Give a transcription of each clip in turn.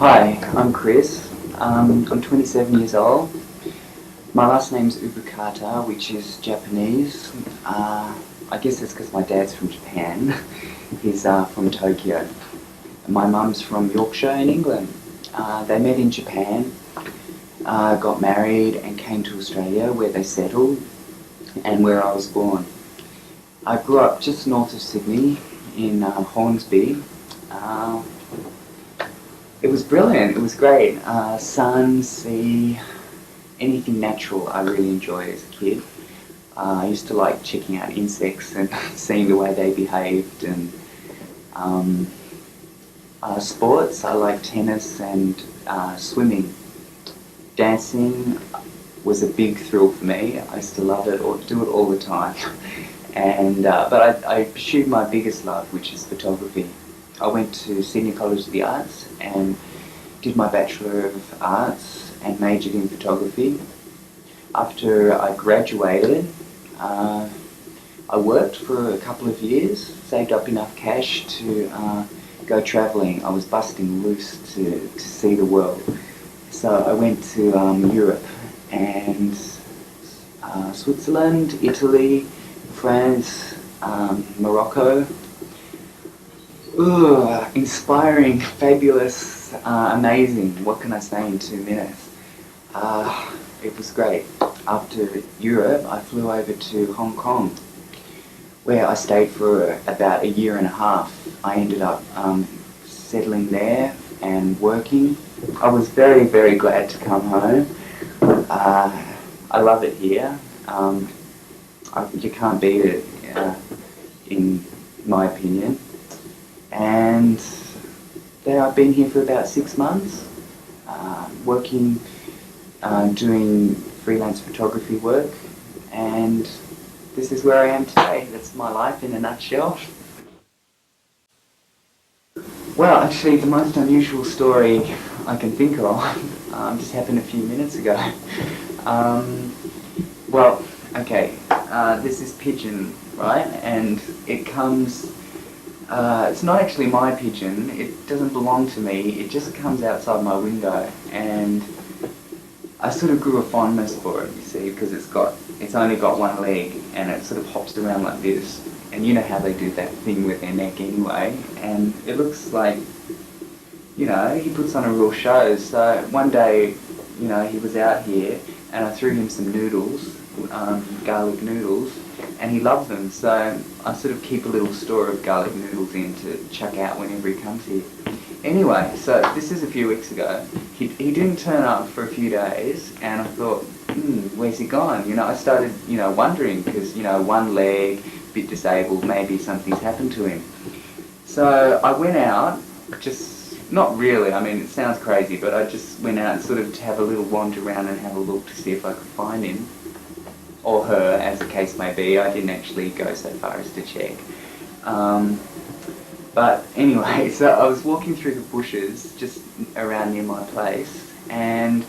Hi, I'm Chris. I'm 27 years old. My last name's Ubukata, which is Japanese. I guess it's because my dad's from Japan. He's from Tokyo. My mum's from Yorkshire in England. They met in Japan, got married and came to Australia where they settled and where I was born. I grew up just north of Sydney in Hornsby. Uh, It was brilliant. It was great. Sun, sea, anything natural I really enjoyed as a kid. I used to like checking out insects and seeing the way they behaved. And um, sports, I like tennis and swimming. Dancing was a big thrill for me. I used to love it or do it all the time. And but I pursued my biggest love, which is photography. I went to Sydney College of the Arts and did my Bachelor of Arts and majored in photography. After I graduated, I worked for a couple of years, saved up enough cash to go travelling. I was busting loose to see the world. So I went to Europe and Switzerland, Italy, France, Morocco. Inspiring, fabulous, amazing. What can I say in 2 minutes? It was great. After Europe, I flew over to Hong Kong, where I stayed for about a year and a half. I ended up settling there and working. I was very, very glad to come home. I love it here. You can't beat it, in my opinion. And there I've been here for about 6 months, working, doing freelance photography work, and this is where I am today. That's my life in a nutshell. Well, actually, the most unusual story I can think of just happened a few minutes ago. Well, okay, this is pigeon, right? And it comes... it's not actually my pigeon, it doesn't belong to me, it just comes outside my window, and I sort of grew a fondness for it, you see, because it's only got one leg and it sort of hops around like this, and you know how they do that thing with their neck anyway, and it looks like, you know, he puts on a real show. So one day, you know, he was out here and I threw him some noodles, garlic noodles, and he loved them, so I sort of keep a little store of garlic noodles in to chuck out whenever he comes here. Anyway, so this is a few weeks ago. He didn't turn up for a few days, and I thought, where's he gone? You know, I started, you know, wondering, because, you know, one leg, a bit disabled, maybe something's happened to him. So I went out, just, not really, I mean, it sounds crazy, but I just went out sort of to have a little wander around and have a look to see if I could find him. Or her, as the case may be. I didn't actually go so far as to check. But anyway, so I was walking through the bushes just around near my place, and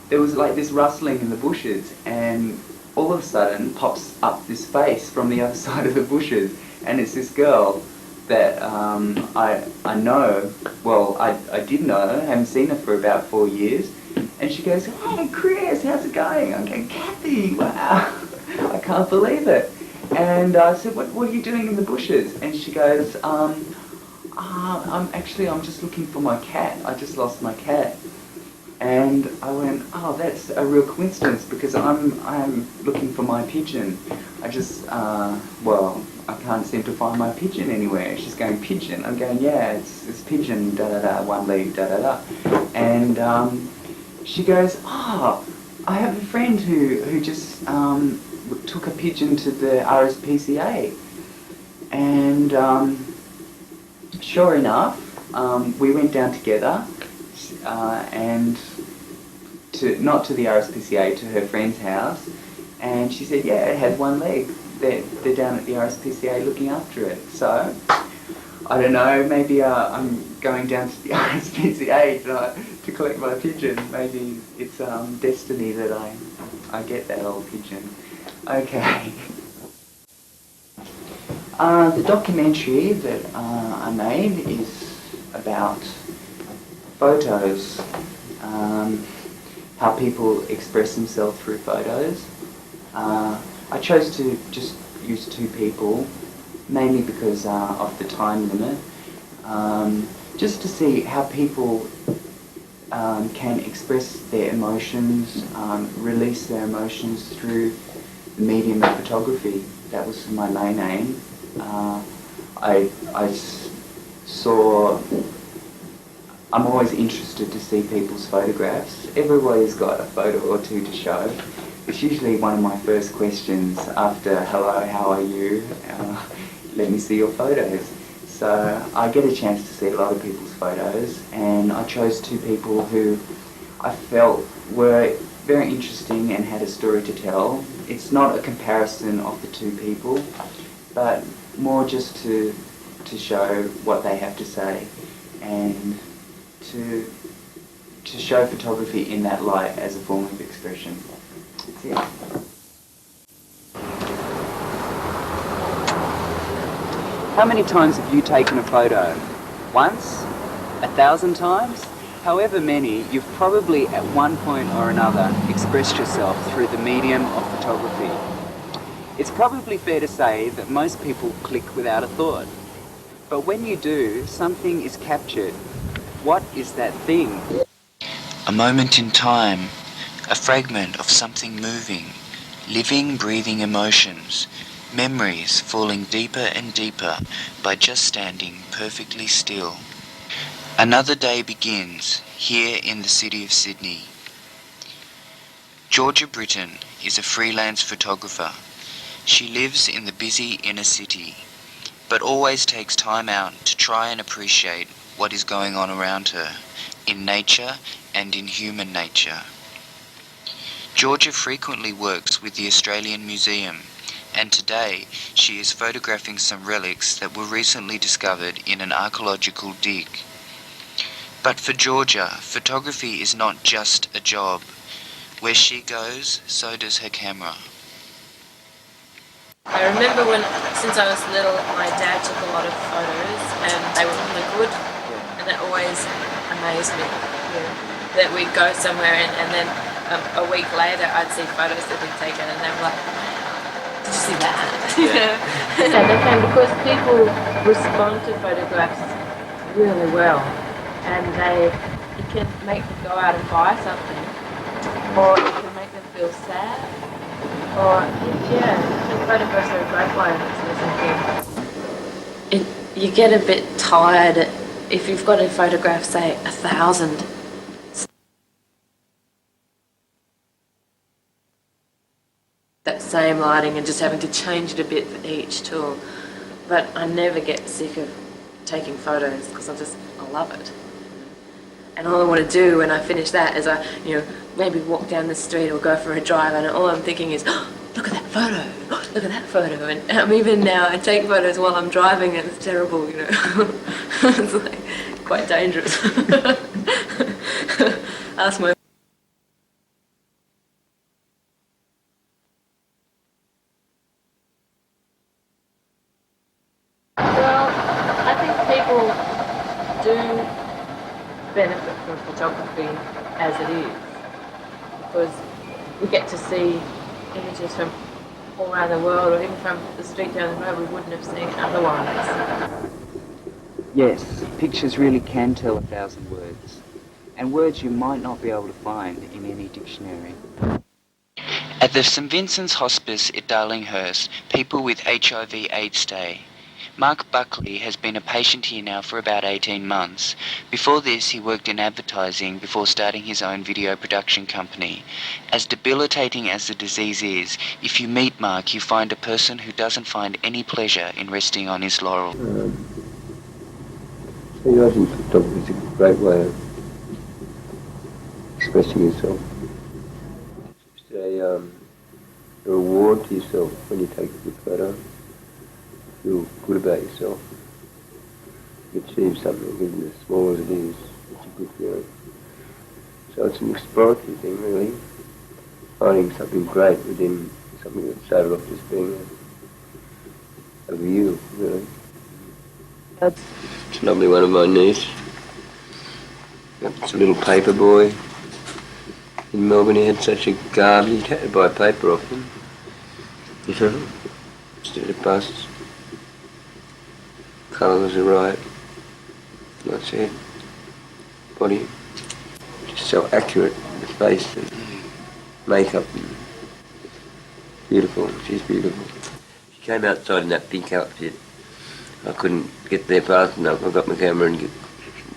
there was like this rustling in the bushes, and all of a sudden pops up this face from the other side of the bushes, and it's this girl that I know, well, I did know, I haven't seen her for about 4 years. And she goes, "Hey Chris, how's it going?" I'm going, "Kathy, wow, I can't believe it." And I said, what are you doing in the bushes?" And she goes, I'm just looking for my cat. I just lost my cat." And I went, "Oh, that's a real coincidence, because I'm looking for my pigeon. I just, I can't seem to find my pigeon anywhere." She's going, "Pigeon?" I'm going, "Yeah, it's pigeon, da-da-da, one leg, da-da-da." And she goes, "Oh, I have a friend who just took a pigeon to the RSPCA." And sure enough, we went down together, and not to the RSPCA, to her friend's house, and she said, "Yeah, it has one leg. They're down at the RSPCA looking after it." So I don't know, maybe I'm going down to the RSPCA to collect my pigeon. Maybe it's destiny that I get that old pigeon. Okay. The documentary that I made is about Photos. How people express themselves through photos. I chose to just use two people, mainly because of the time limit, just to see how people can express their emotions, release their emotions through the medium of photography. That was my main aim. I saw. I'm always interested to see people's photographs. Everybody's got a photo or two to show. It's usually one of my first questions after hello, how are you? Let me see your photos. So I get a chance to see a lot of people's photos, and I chose two people who I felt were very interesting and had a story to tell. It's not a comparison of the two people, but more just to show what they have to say and to show photography in that light as a form of expression. That's it. How many times have you taken a photo? Once? 1,000 times? However many, you've probably at one point or another expressed yourself through the medium of photography. It's probably fair to say that most people click without a thought. But when you do, something is captured. What is that thing? A moment in time, a fragment of something moving, living, breathing emotions, memories falling deeper and deeper by just standing perfectly still. Another day begins here in the city of Sydney. Georgia Britton is a freelance photographer. She lives in the busy inner city, but always takes time out to try and appreciate what is going on around her, in nature and in human nature. Georgia frequently works with the Australian Museum, and today she is photographing some relics that were recently discovered in an archaeological dig. But for Georgia, photography is not just a job. Where she goes, so does her camera. I remember since I was little, my dad took a lot of photos and they were really good, and that always amazed me. That we'd go somewhere and then a week later I'd see photos that he'd taken and they were like, did you see that? Yeah, they can, because people respond to photographs really well, and it can make them go out and buy something, or it can make them feel sad. Or, yeah, and photographs are a great way of expressing things. You get a bit tired if you've got to photograph, say, 1,000. That same lighting and just having to change it a bit for each tool. But I never get sick of taking photos because I love it. And all I want to do when I finish that is maybe walk down the street or go for a drive, and all I'm thinking is, oh, look at that photo, oh, look at that photo. And even now I take photos while I'm driving and it's terrible, It's like quite dangerous. Ask my Well, I think people do benefit from photography as it is, because we get to see images from all around the world, or even from the street down the road we wouldn't have seen otherwise. Yes, pictures really can tell 1,000 words, and words you might not be able to find in any dictionary. At the St Vincent's Hospice at Darlinghurst, people with HIV/AIDS stay. Mark Buckley has been a patient here now for about 18 months. Before this, he worked in advertising before starting his own video production company. As debilitating as the disease is, if you meet Mark, you find a person who doesn't find any pleasure in resting on his laurels. I think photography is a great way of expressing yourself. It's a reward to yourself when you take a good photo. Feel good about yourself. You achieve something, even as small as it is. It's a good feeling. So it's an exploratory thing, really. Finding something great within something that started off just being a view, really. It's normally one of my niece. It's a little paper boy in Melbourne. He had such a garb, he had to buy paper off him. You know, instead of busts. Colours are right. That's it. Body. Just so accurate. The face and makeup. And beautiful. She's beautiful. She came outside in that pink outfit. I couldn't get there fast enough. I got my camera and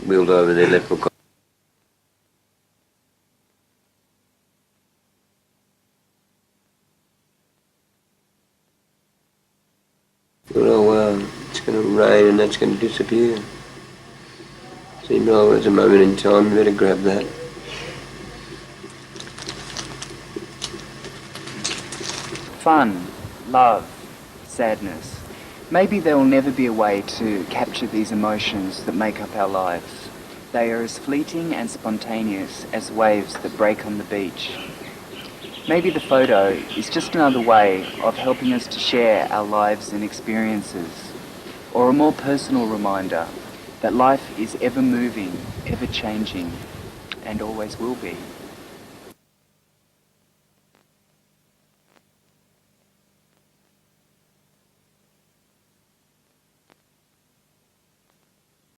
wheeled over there, left my it's going to rain and that's going to disappear. Seemed like there's a moment in time, you better grab that. Fun, love, sadness. Maybe there will never be a way to capture these emotions that make up our lives. They are as fleeting and spontaneous as waves that break on the beach. Maybe the photo is just another way of helping us to share our lives and experiences, or a more personal reminder that life is ever moving, ever changing, and always will be.